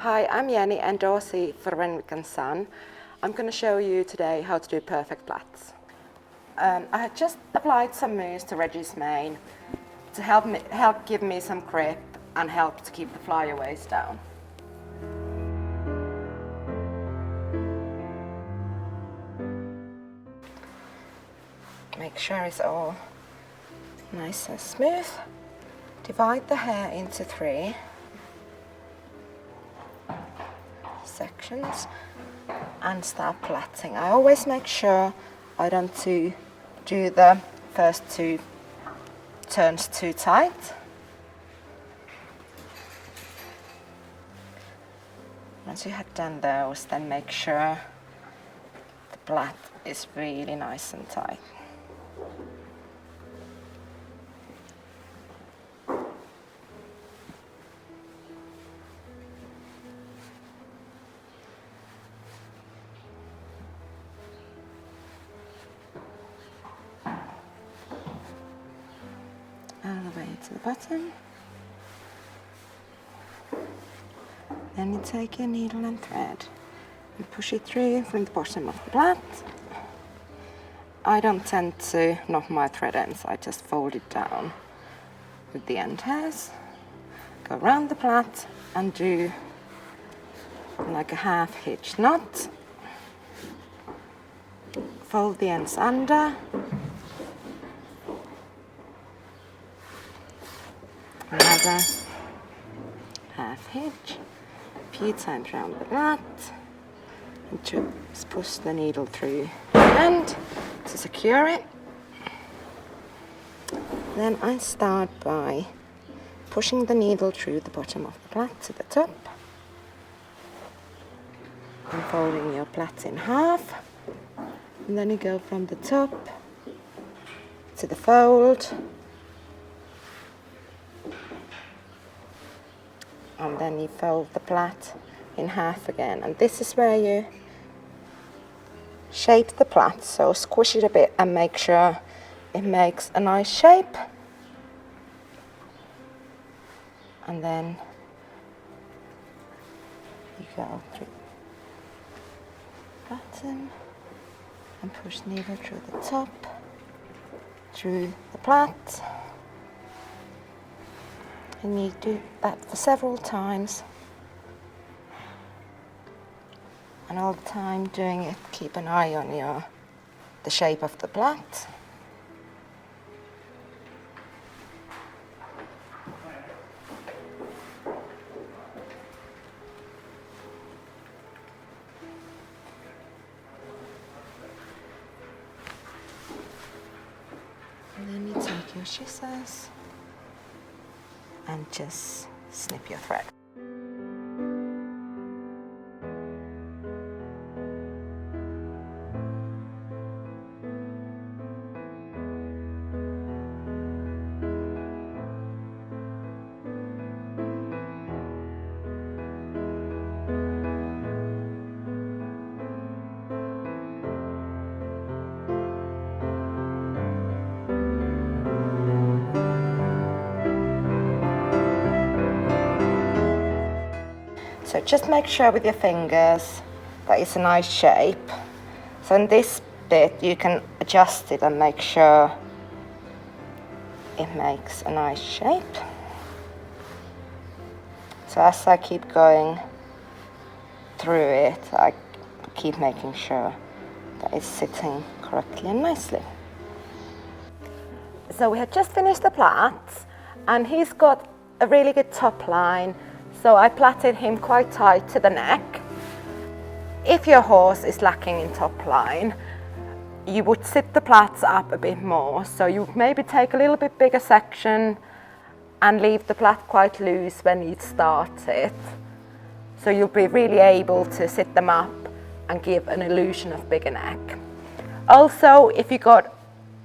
Hi, I'm Jenni, Endorsee for Renwick & Son. I'm going to show you today how to do perfect plaits. I had just applied some mousse to reduce mane to help give me some grip and help to keep the flyaways down. Make sure it's all nice and smooth. Divide the hair into 3 sections and start plaiting. I always make sure I don't do the first 2 turns too tight. Once you have done those, then make sure the plait is really nice and tight. All the way to the bottom. Then you take your needle and thread and push it through from the bottom of the plait. I don't tend to knot my thread ends, I just fold it down with the end hairs. Go around the plait and do like a half hitch knot. Fold the ends under. Another half hitch, a few times around the plait, and just push the needle through the end to secure it. Then I start by pushing the needle through the bottom of the plait to the top, and folding your plait in half, and then you go from the top to the fold, and then you fold the plait in half again, and this is where you shape the plait, so squish it a bit and make sure it makes a nice shape, and then you go through the bottom and push needle through the top, through the plait. And you do that for several times, and all the time doing it, keep an eye on the shape of the plait. And then you take your scissors and just snip your thread. So just make sure with your fingers that it's a nice shape. So in this bit you can adjust it and make sure it makes a nice shape. So as I keep going through it, I keep making sure that it's sitting correctly and nicely. So we had just finished the plaits, and he's got a really good top line. So I plaited him quite tight to the neck. If your horse is lacking in top line, you would sit the plaits up a bit more. So you maybe take a little bit bigger section and leave the plait quite loose when you start it. So you'll be really able to sit them up and give an illusion of bigger neck. Also, if you got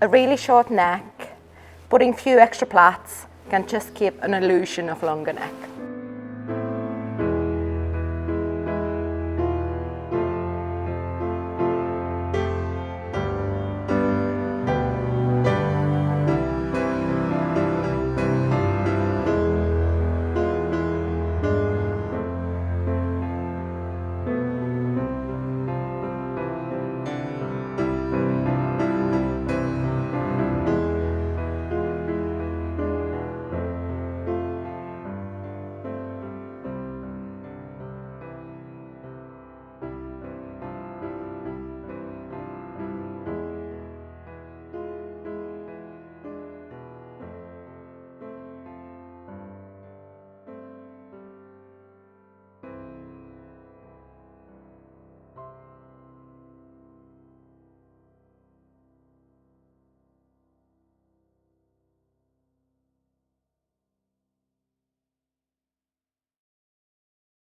a really short neck, putting few extra plaits can just give an illusion of longer neck.